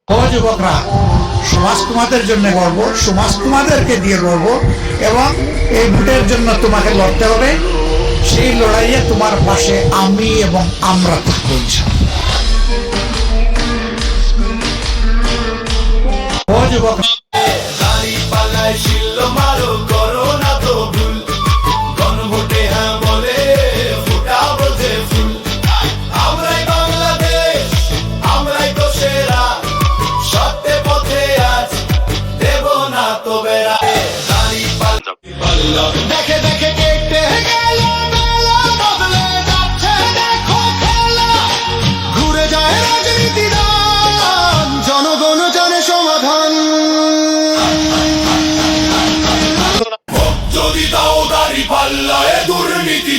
ও যুবকরা, সমাজ তোমাদের জন্য গর্ব, সমাজ তোমাদেরকে দিয়ে গর্ব, এবং এই ভোটের জন্য তোমাকে লড়তে হবে। সেই লড়াইয়ে তোমার পাশে আমি এবং আমরা থাকবো ইনশাআল্লাহ। ও যুবকরা, দেখে দেখে কেটে গেল বেলা, বদলে যাচ্ছে দেখো খেলা। ঘুরে যায় রাজনীতি দান, জনগণ জানে সমাধান। যদি দাও দাড়ি পাল্লায় দুর্নীতি